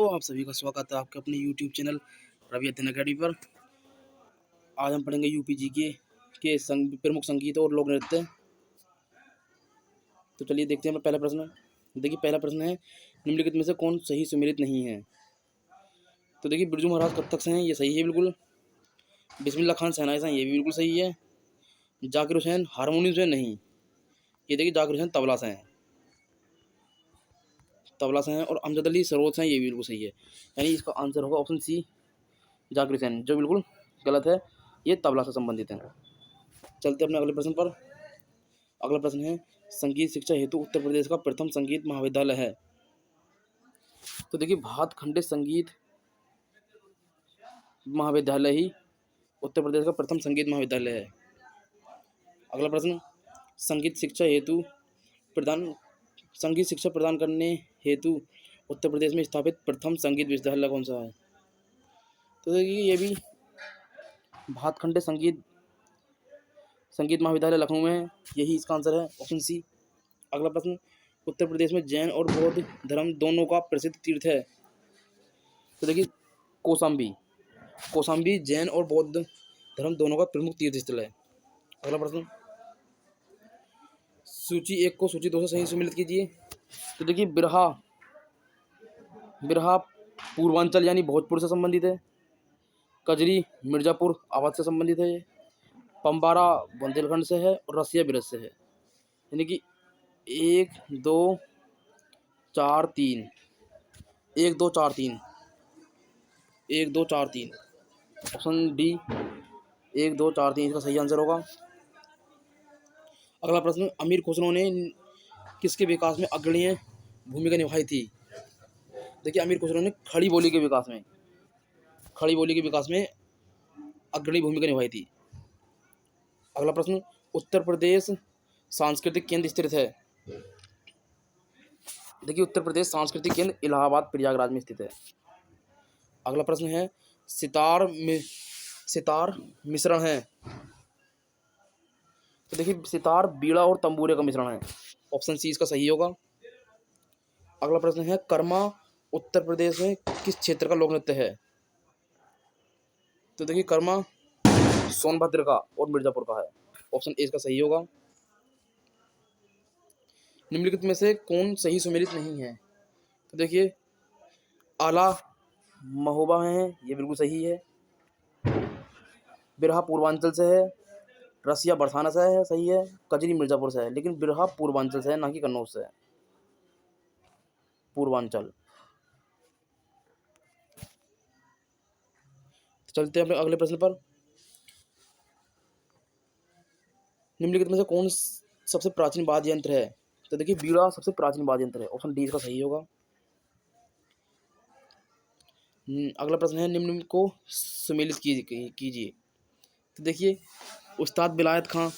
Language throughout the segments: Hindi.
आप सभी का स्वागत है आपके अपने YouTube चैनल रवि अध्ययन अकेडमी पर। आज हम पढ़ेंगे यूपी जीके के प्रमुख संगीत और लोक नृत्य। तो चलिए देखते हैं पहला प्रश्न। देखिए पहला प्रश्न है, निम्नलिखित में से कौन सही सुमेलित नहीं है। तो देखिए बिरजू महाराज कत्थक से हैं, ये सही है बिल्कुल। बिस्मिल्लाह खान शहनाई से हैं, ये भी बिल्कुल सही है। जाकिर हुसैन हारमोनियम से नहीं, ये देखिए जाकिर हुसैन तबला से हैं, और अमजद अली सरोद से हैं, ये भी बिल्कुल सही है। यानी इसका आंसर होगा ऑप्शन सी जाकिर हुसैन, जो बिल्कुल गलत है, ये तबला से संबंधित है। चलते अपने अगले प्रश्न पर। अगला प्रश्न है, संगीत शिक्षा हेतु उत्तर प्रदेश का प्रथम संगीत महाविद्यालय है। तो देखिए भातखंडे संगीत महाविद्यालय ही उत्तर प्रदेश का प्रथम संगीत महाविद्यालय है। अगला प्रश्न, संगीत शिक्षा प्रदान करने हेतु उत्तर प्रदेश में स्थापित प्रथम संगीत विश्वविद्यालय कौन सा है। तो देखिए ये भी भातखंडे संगीत महाविद्यालय लखनऊ में है, यही इसका आंसर है, ऑप्शन सी। अगला प्रश्न, उत्तर प्रदेश में जैन और बौद्ध धर्म दोनों का प्रसिद्ध तीर्थ है। तो देखिए कौशाम्बी जैन और बौद्ध धर्म दोनों का प्रमुख तीर्थ स्थल है। अगला प्रश्न, सूची 1 को सूची 2 से सही सम्मिलित कीजिए। तो देखिए बिरहा पूर्वांचल यानी भोजपुर से संबंधित है। कजरी मिर्जापुर आवाज से संबंधित है। पंबारा बुंदेलखंड से है और रसिया बिरज से है। यानी कि 1 2 4 3 1 2 4 3 1 2 4 3 ऑप्शन डी 1 2 4 3 इसका सही आंसर होगा। अगला प्रश्न, अमीर खुसरो ने किसके विकास में अग्रणीय भूमिका निभाई थी। देखिए अमीर खुसरो ने खड़ी बोली के विकास में अग्रणी भूमिका निभाई थी। अगला प्रश्न, उत्तर प्रदेश सांस्कृतिक केंद्र स्थित है। देखिए उत्तर प्रदेश सांस्कृतिक केंद्र इलाहाबाद प्रयागराज में स्थित है। अगला प्रश्न है, सितार मिश्रण है। तो देखिए सितार बीड़ा और तंबूरे का मिश्रण है, ऑप्शन सी इसका सही होगा। अगला प्रश्न है, कर्मा उत्तर प्रदेश में किस क्षेत्र का लोक नृत्य है। तो देखिए कर्मा सोनभद्र का और मिर्जापुर का है, ऑप्शन ए इसका सही होगा। निम्नलिखित में से कौन सही सुमेलित नहीं है। तो देखिए आला महोबा है, ये बिल्कुल सही है। बिरहा पूर्वांचल से है, रसिया बरसाना से है, सही है। कजरी मिर्जापुर से है, लेकिन बिरहा पूर्वांचल से है, ना कि कन्नौज से है। पूर्वांचल। चलते हैं अपने अगले प्रश्न पर। निम्नलिखित में से कौन सबसे प्राचीन वाद्य यंत्र है। तो देखिए बीड़ा सबसे प्राचीन वाद्य यंत्र है, ऑप्शन डी इसका सही होगा। अगला प्रश्न है, निम्न को सुमेलित कीजिए। तो देखिए उस्ताद बिलायत खां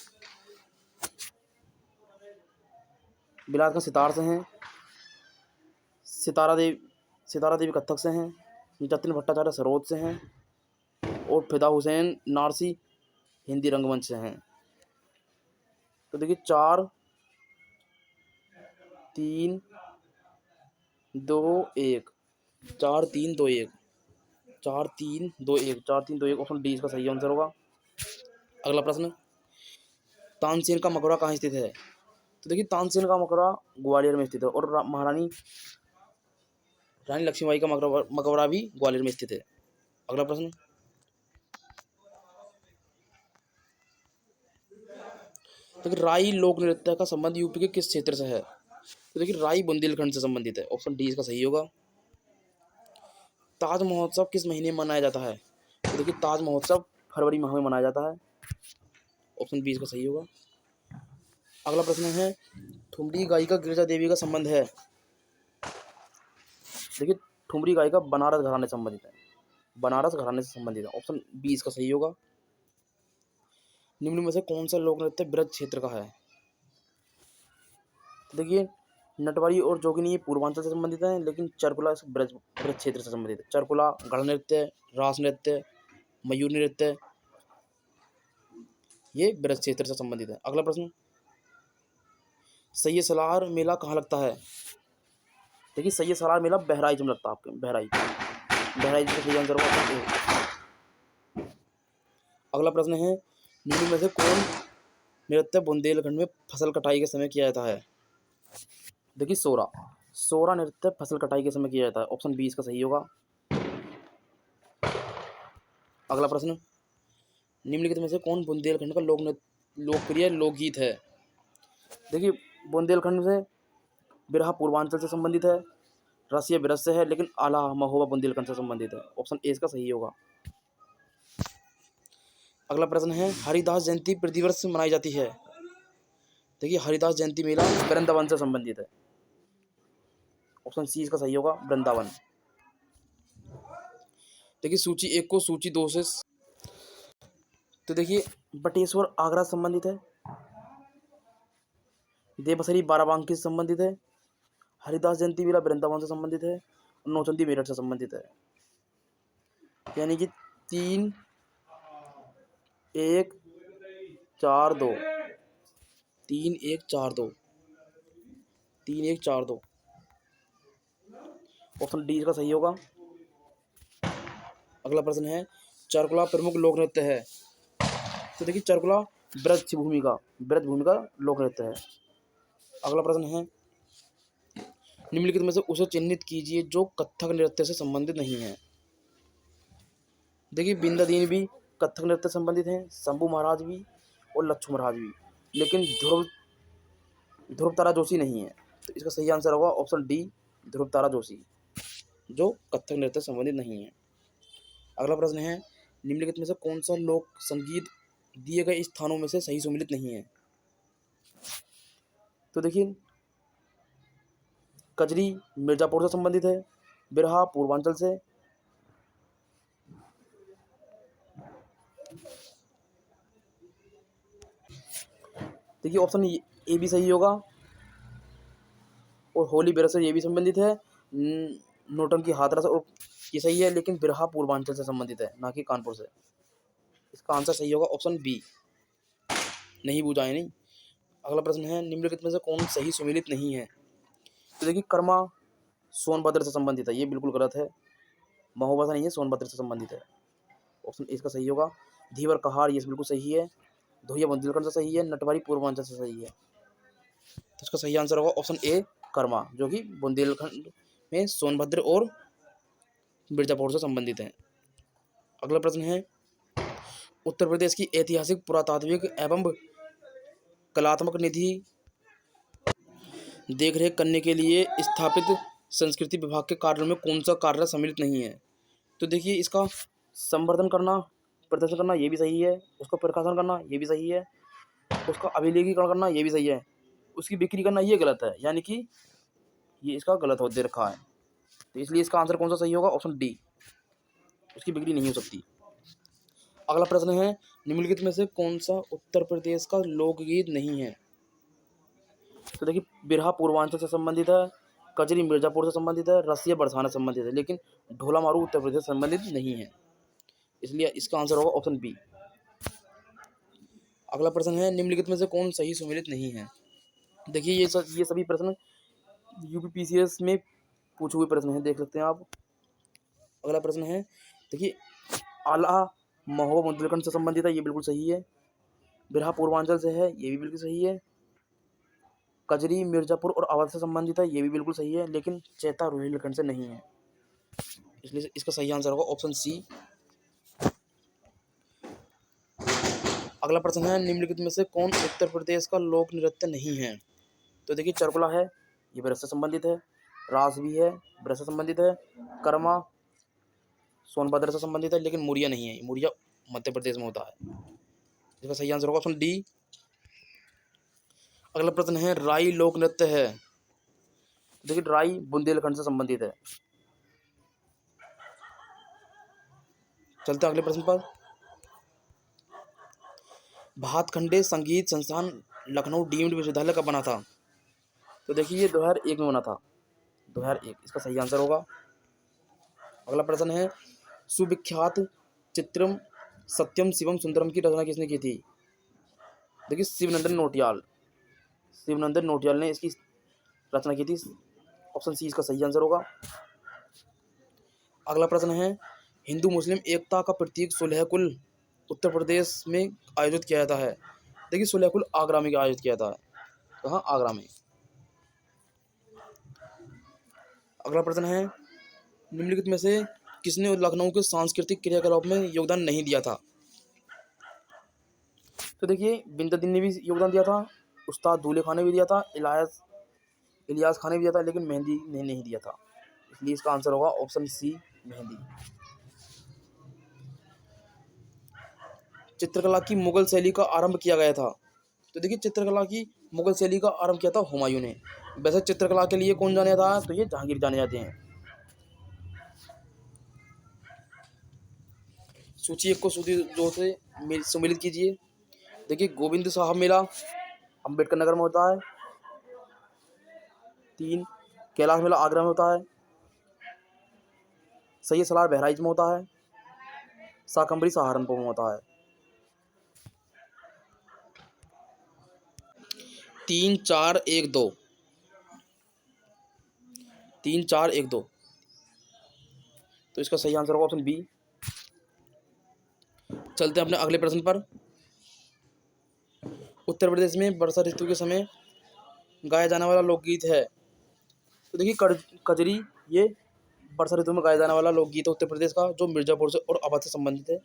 सितार से हैं। सितारा देवी कत्थक से हैं। जतिन भट्टाचार्य सरोद से हैं और फिदा हुसैन नारसी हिंदी रंगमंच से हैं। तो देखिए 4 3 2 1 4 3 2 1 4 3 2 1 4 3 2 1 ऑप्शन डी इसका सही आंसर होगा। अगला प्रश्न, तानसेन का मकबरा कहाँ स्थित है। तो देखिए तानसेन का मकबरा ग्वालियर में स्थित है और महारानी लक्ष्मीबाई का मकबरा भी ग्वालियर में स्थित है। अगला प्रश्न, देखिए राई लोक नृत्य का संबंध यूपी के किस क्षेत्र से है। तो देखिए राई बुंदेलखंड से संबंधित है, ऑप्शन डी इसका सही होगा। ताज महोत्सव किस महीने में मनाया जाता है। तो देखिए ताज महोत्सव फरवरी माह में मनाया जाता है, ऑप्शन बी इसका सही होगा। अगला प्रश्न है, ठुमरी गायिका गिरिजा देवी का संबंध है। देखिए ठुमरी गायिका बनारस घराने से संबंधित है, ऑप्शन बी इसका सही होगा। निम्न में से कौन सा लोक नृत्य ब्रज क्षेत्र का है। तो देखिए नटवारी और जोगिनी ये पूर्वांचल से संबंधित है, लेकिन चरकुला ब्रज क्षेत्र से संबंधित है। चरकुला गढ़ नृत्य, रास नृत्य, मयूर नृत्य, ये ब्रज क्षेत्र से संबंधित है। अगला प्रश्न, सैयद सलार मेला कहाँ लगता है। देखिए सैयद सालार मेला बहराइच में लगता है आपके, बहराइच। बहराइच का सही आंसर होगा ऑप्शन ए। अगला प्रश्न है, निम्न में से कौन नृत्य बुंदेलखंड में फसल कटाई के समय किया जाता है? देखिए सोरा। सोरा नृत्य फसल कटाई के समय किया जाता है, ऑप्शन बी इसका सही होगा। अगला प्रश्न, निम्नलिखित में से कौन बुंदेलखंड का लोकप्रिय लोकगीत है? देखिए बुंदेलखंड से बिरहा पूर्वांचल से संबंधित है, रसिया बिरज से है, लेकिन आला महोबा बुंदेलखंड से संबंधित है, ऑप्शन ए इसका सही होगा। अगला प्रश्न है, हरिदास जयंती प्रतिवर्ष मनाई जाती है? देखिए हरिदास जयंती मेला वृंदावन से संबंधित है, ऑप्शन सी इसका सही होगा, वृंदावन। देखिए सूची 1 को सूची 2 से, तो देखिए बटेश्वर आगरा से संबंधित है, देवसरी बाराबंकी से संबंधित है, हरिदास जयंती मेला वृंदावन से संबंधित है, और नौचंदी मेरठ से संबंधित है। यानी कि 3 1 4 2, 3 1 4 2, 3 1 4 2, ऑप्शन डी इसका सही होगा। अगला प्रश्न है, चरकुला प्रमुख लोक नृत्य है? तो देखिए चरकुला ब्रज भूमि का लोक नृत्य है। अगला प्रश्न है, निम्नलिखित में से उसे चिन्हित कीजिए जो कथक नृत्य से संबंधित नहीं है। देखिए बिंदादीन भी कथक नृत्य से संबंधित हैं, शंभू महाराज भी और लच्छू महाराज भी, लेकिन ध्रुव तारा जोशी नहीं है। तो इसका सही आंसर होगा ऑप्शन डी, ध्रुव तारा जोशी, जो कथक नृत्य से संबंधित नहीं है। अगला प्रश्न है, निम्नलिखित में से कौन सा लोक संगीत दिए गए स्थानों में से सही सुमिलित नहीं है? तो देखिए कजरी मिर्जापुर से संबंधित है, बिरहा पूर्वांचल से, देखिए ऑप्शन ए भी सही होगा, और होली बिरहा से ये भी संबंधित है, नौटंकी हाथरा से, और ये सही है, लेकिन बिरहा पूर्वांचल से संबंधित है, ना कि कानपुर से। इसका आंसर सही होगा ऑप्शन बी, नहीं बूझा है नहीं। अगला प्रश्न है, निम्नलिखित में से कौन सही सुमिलित नहीं है? तो देखिए कर्मा सोनभद्र से संबंधित है, ये बिल्कुल गलत है, महोबा से नहीं है, सोनभद्र से संबंधित है, ऑप्शन इसका सही होगा। धीवर कहार ये बिल्कुल सही है, धोइया बुंदेलखंड से सही है, नटवारी पूर्वांचल से सही है, तो इसका सही आंसर होगा ऑप्शन ए कर्मा, जो कि बुंदेलखंड में सोनभद्र और मिर्जापुर से संबंधित है। अगला प्रश्न है, उत्तर प्रदेश की ऐतिहासिक पुरातात्विक एवं कलात्मक निधि देखरेख करने के लिए स्थापित संस्कृति विभाग के कार्यों में कौन सा कार्य सम्मिलित नहीं है? तो देखिए इसका संवर्धन करना, प्रदर्शन करना ये भी सही है, उसका प्रकाशन करना ये भी सही है, उसका अभिलेखीकरण करना ये भी सही है, उसकी बिक्री करना ये गलत है, यानी कि ये इसका गलत हो दे रखा है, तो इसलिए इसका आंसर कौन सा सही होगा? ऑप्शन डी, उसकी बिक्री नहीं हो सकती। अगला प्रश्न है, निम्नलिखित में से कौन सा उत्तर प्रदेश का लोकगीत नहीं है? तो देखिए बिरहा पूर्वांचल से संबंधित है, कजरी मिर्जापुर से संबंधित है, रसिया बरसाना से संबंधित है, लेकिन ढोला मारू उत्तर प्रदेश से संबंधित नहीं है, इसलिए इसका आंसर होगा ऑप्शन बी। अगला प्रश्न है, निम्नलिखित में से कौन सही सुमेलित नहीं है? देखिए ये सभी प्रश्न यूपीपीसीएस में पूछे हुए प्रश्न हैं, देख सकते हैं आप। अगला प्रश्न है, देखिए आला महोबा बुंदेलखंड से संबंधित है, ये बिल्कुल सही है, बिरहा पूर्वांचल से है, ये भी बिल्कुल सही है, कजरी मिर्जापुर और अवध से संबंधित है, ये भी बिल्कुल सही है, लेकिन चैता रुहेलखंड से नहीं है, इसलिए इसका सही आंसर होगा ऑप्शन सी। अगला प्रश्न है, निम्नलिखित में से कौन उत्तर प्रदेश का लोक नृत्य नहीं है? तो देखिए चरकुला है, ये ब्रज से संबंधित है, रास भी है, ब्रज से संबंधित है, कर्मा सोनभद्र से संबंधित है, लेकिन मुरिया नहीं है, मुरिया मध्य प्रदेश में होता है, इसका सही आंसर होगा ऑप्शन डी। अगला प्रश्न है, राई लोक नृत्य है? देखिए राई बुंदेलखंड से संबंधित है। चलते हैं अगले प्रश्न पर। भातखंडे संगीत संस्थान लखनऊ डीम्ड विश्वविद्यालय कब बना था? तो देखिए ये 2001 में बना था, 2001 इसका सही आंसर होगा। अगला प्रश्न है, सुविख्यात चित्रम सत्यम शिवम सुंदरम की रचना किसने की थी? देखिए शिवनंदन नौटियाल ने इसकी रचना की थी, ऑप्शन सी इसका सही आंसर होगा। अगला प्रश्न है, हिंदू मुस्लिम एकता का प्रतीक सुलहकुल उत्तर प्रदेश में आयोजित किया जाता है। देखिए सुलहकुल आगरा में आयोजित किया जाता है। कहाँ? आगरा में। अगला प्रश्न है, निम्नलिखित में से किसने लखनऊ के सांस्कृतिक क्रियाकलाप में योगदान नहीं दिया था? तो देखिए बिंदुद्दीन ने भी योगदान दिया था, उस्ताद दूल्हे खां ने भी दिया था, इलियास खान ने भी दिया था, लेकिन मेहंदी ने नहीं दिया था। इसलिए इसका आंसर होगा ऑप्शन सी मेहंदी। चित्रकला की मुगल शैली का आरंभ किया गया था। तो देखिए चित्रकला की मुगल शैली का आरंभ किया था हुमायूं ने। वैसे चित्रकला के लिए कौन जाने जाता है? तो ये जहांगीर जाने जाते हैं। सूची 1 को सूची 2 से सम्मिलित कीजिए। देखिए गोविंद साहब मेला अंबेडकर नगर में होता है। 3 कैलाश मेला आगरा में होता है। सैयद सलार बहराइच में होता है। शाकंभरी सहारनपुर में होता है। 3 4 1 2 3 4 1 2 तो इसका सही आंसर होगा ऑप्शन बी। चलते हैं अपने अगले प्रश्न पर। उत्तर प्रदेश में वर्षा ऋतु के समय गाया जाने वाला लोकगीत है। तो देखिए कजरी ये वर्षा ऋतु में गाया जाने वाला लोकगीत है उत्तर प्रदेश का, जो मिर्जापुर से और अवध से संबंधित है।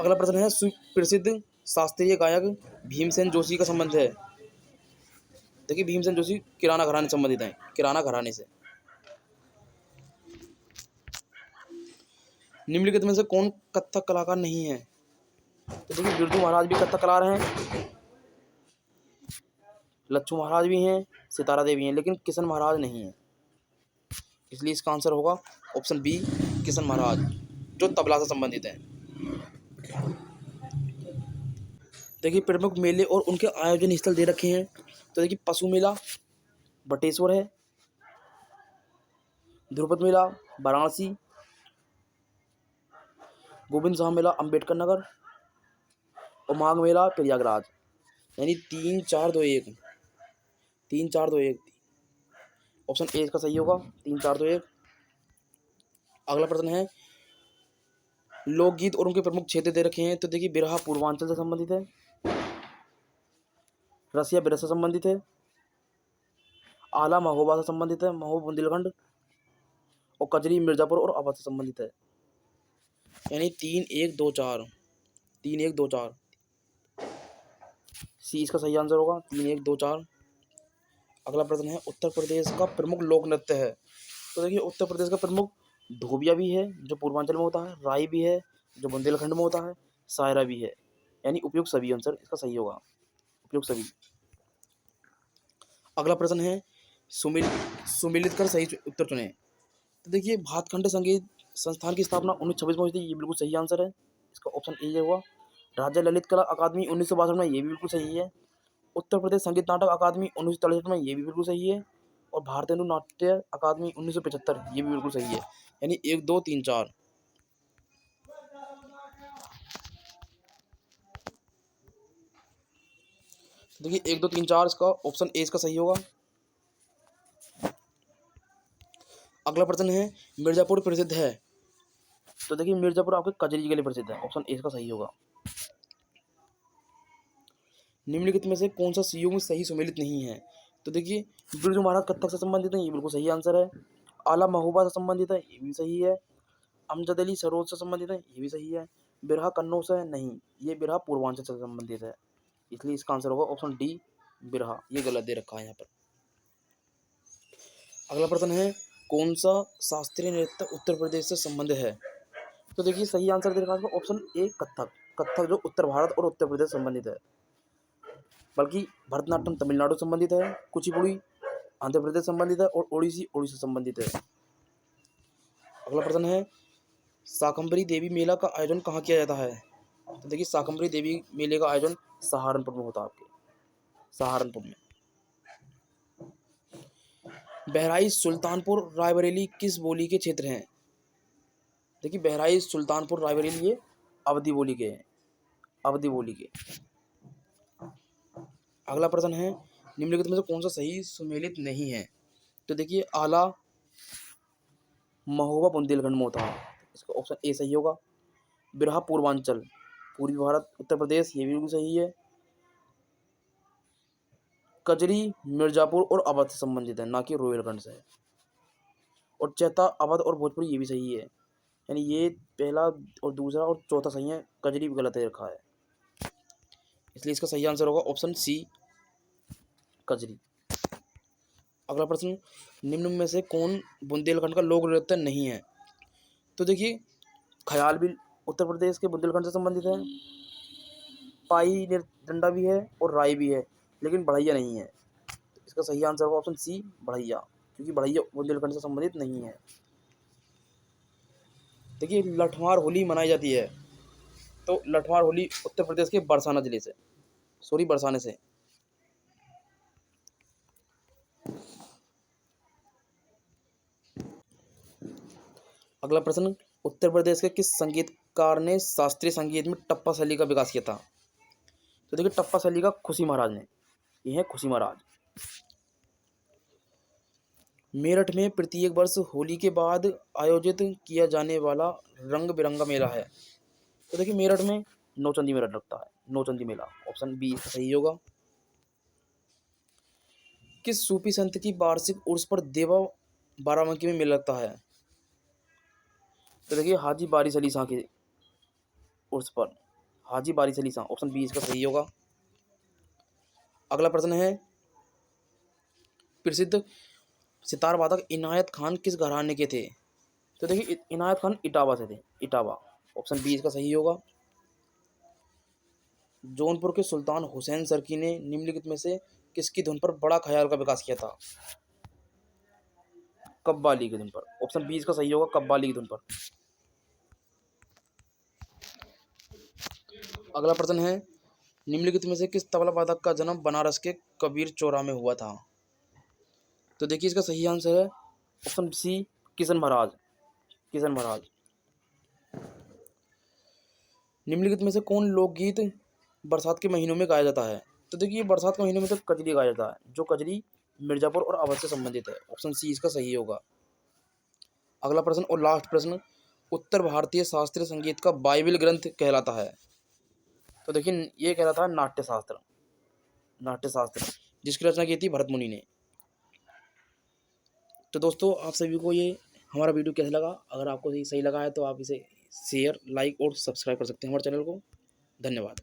अगला प्रश्न है, सुप्रसिद्ध शास्त्रीय गायक भीमसेन जोशी का संबंध है। देखिए भीमसेन जोशी किराना घराने से संबंधित हैं, किराना घराने से। निम्नलिखित में से कौन कथक कलाकार नहीं है? तो देखिए बिरजू महाराज भी कथक कलाकार हैं, लच्छू महाराज भी हैं, सितारा देवी हैं, लेकिन किशन महाराज नहीं है। इसलिए इसका आंसर होगा ऑप्शन बी किशन महाराज, जो तबला से संबंधित है। देखिए प्रमुख मेले और उनके आयोजन स्थल दे रखे हैं। तो देखिए पशु मेला बटेश्वर है, ध्रुपद मेला वाराणसी, गोविंद साहब मेला अंबेडकर नगर और माघ मेला प्रयागराज। यानी 3 4 2 1 3 4 2 1 ऑप्शन ए इसका सही होगा, 3 4 2 1। अगला प्रश्न है, लोकगीत और उनके प्रमुख क्षेत्र दे रखे हैं। तो देखिए बिरहा पूर्वांचल से संबंधित है, रसिया बिरह से संबंधित है, आला महोबा से संबंधित है, महोब बुंदेलखंड, और कजरी मिर्जापुर और अवध से संबंधित है। यानी 3 1 2 4 3 1 2 4 सी इसका सही आंसर होगा, 3 1 2 4। अगला प्रश्न है, उत्तर प्रदेश का प्रमुख लोक नृत्य है। तो देखिए उत्तर प्रदेश का प्रमुख धोबिया भी है, जो पूर्वांचल में होता है, राई भी है, जो बुंदेलखंड में होता है, सायरा भी है। यानी उपयुक्त सभी आंसर इसका सही होगा, उपयुक्त सभी। अगला प्रश्न है, सुमिलित कर सही उत्तर चुने। तो देखिए भातखंड संगीत संस्थान की स्थापना 1926 में हुई थी, ये बिल्कुल सही आंसर है, इसका ऑप्शन ए होगा। राज्य ललित कला अकादमी 1962 में, ये भी बिल्कुल सही है। उत्तर प्रदेश संगीत नाटक अकादमी 1963 में, ये भी बिल्कुल सही है। और भारतेंदु नाट्य अकादमी 1975, ये भी बिल्कुल सही है। यानी 1 2 3 4। देखिए 1 2 3 4 इसका ऑप्शन ए इसका सही होगा। अगला प्रश्न है, मिर्जापुर प्रसिद्ध है। तो देखिए मिर्जापुर आपके कजरी के लिए प्रसिद्ध है, ऑप्शन ए इसका सही होगा। निम्नलिखित में से कौन सा सीओ में सही सुमेलित नहीं है? तो देखिए बिरजू महाराज कथक से संबंधित है, ये बिल्कुल सही आंसर है। आला महोबा से संबंधित है, ये भी सही है। अमजद अली सरोज से संबंधित है, ये भी सही है। बिरहा कन्नौज से नहीं, ये बिरहा पूर्वांचल से संबंधित है। इसलिए इसका आंसर होगा ऑप्शन डी बिरहा, ये गलत दे रखा है यहाँ पर। अगला प्रश्न है, कौन सा शास्त्रीय नृत्य उत्तर प्रदेश से संबंध है? तो देखिए सही आंसर दे रखा है ऑप्शन ए कथक, कथक जो उत्तर भारत और उत्तर प्रदेश संबंधित है। बल्कि भरतनाट्यम तमिलनाडु संबंधित है, कुचिपुड़ी आंध्र प्रदेश संबंधित है, और ओडिसी उड़ीसा संबंधित है। अगला प्रश्न है, शाकंभरी देवी मेला का आयोजन कहाँ किया जाता है? तो देखिए शाकंभरी देवी मेले का आयोजन सहारनपुर में होता है, आपके सहारनपुर में। बहराइच सुल्तानपुर रायबरेली किस बोली के क्षेत्र हैं? देखिए बहराइच सुल्तानपुर रायबरेली ये अवधी बोली के हैं, अवधी बोली के। अगला प्रश्न है, निम्नलिखित में से कौन सा सही सुमेलित नहीं है? तो देखिए आला महोबा बुंदेलखंड में होता है, इसका ऑप्शन ए सही होगा। बिरहा पूर्वांचल पूर्वी भारत उत्तर प्रदेश, ये भी बिल्कुल सही है। कजरी मिर्जापुर और अवध से संबंधित है, ना कि रोहिलखंड से। और चैता अवध और भोजपुरी, ये भी सही है। यानी ये पहला और दूसरा और चौथा सही है, कजरी भी गलत है रखा है, इसलिए इसका सही आंसर होगा ऑप्शन सी कजरी। अगला प्रश्न, निम्न में से कौन बुंदेलखंड का लोक नृत्य नहीं है? तो देखिए ख्याल भी उत्तर प्रदेश के बुंदेलखंड से संबंधित है, पाई डंडा भी है और राई भी है, लेकिन बढ़ैया नहीं है। तो इसका सही आंसर होगा ऑप्शन सी बढ़ैया, क्योंकि बढ़ैया बुंदेलखंड से संबंधित नहीं है। देखिए लठमार होली मनाई जाती है, तो लठमार होली उत्तर प्रदेश के बरसाना जिले से, बरसाने से। अगला प्रश्न, उत्तर प्रदेश के किस संगीतकार ने शास्त्रीय संगीत में टप्पा शैली का विकास किया था? तो देखिए टप्पा शैली का खुशी महाराज ने, ये है खुशी महाराज। मेरठ में प्रत्येक वर्ष होली के बाद आयोजित किया जाने वाला रंग बिरंगा मेला है। तो देखिए मेरठ में नौचंदी मेला लगता है, नौचंदी मेला, ऑप्शन बी सही होगा। किस सूफी संत की वार्षिक उर्स पर देवा बाराबंकी में मेला लगता है? तो देखिए हाजी बारिश अली शाह के उर्स पर, हाजी बारिश अली शाह, ऑप्शन बी इसका सही होगा। अगला प्रश्न है, प्रसिद्ध सितार वादक इनायत खान किस घराने के थे? तो देखिए इनायत खान इटावा से थे, इटावा, ऑप्शन बी इसका सही होगा। जौनपुर के सुल्तान हुसैन सरकी ने निम्नलिखित में से किसकी धुन पर बड़ा ख्याल का विकास किया था? कव्वाली की धुन पर, ऑप्शन बी इसका सही होगा, कव्वाली की धुन पर। अगला प्रश्न है, निम्नलिखित में से किस तबला वादक का जन्म बनारस के कबीर चौरा में हुआ था? तो देखिए इसका सही आंसर है ऑप्शन सी किशन महाराज, किशन महाराज। निम्नलिखित में से कौन लोकगीत बरसात के महीनों में गाया जाता है? तो देखिए बरसात के महीनों में तो कजरी गाया जाता है, जो कजरी मिर्जापुर और अवध से संबंधित है, ऑप्शन सी इसका सही होगा। अगला प्रश्न और लास्ट प्रश्न, उत्तर भारतीय शास्त्रीय संगीत का बाइबल ग्रंथ कहलाता है? तो देखिए ये कहलाता है नाट्य शास्त्र, नाट्य शास्त्र, जिसकी रचना की थी भरत मुनि ने। तो दोस्तों आप सभी को ये हमारा वीडियो कैसा लगा? अगर आपको सही लगा है तो आप इसे शेयर, लाइक और सब्सक्राइब कर सकते हैं हमारे चैनल को। धन्यवाद।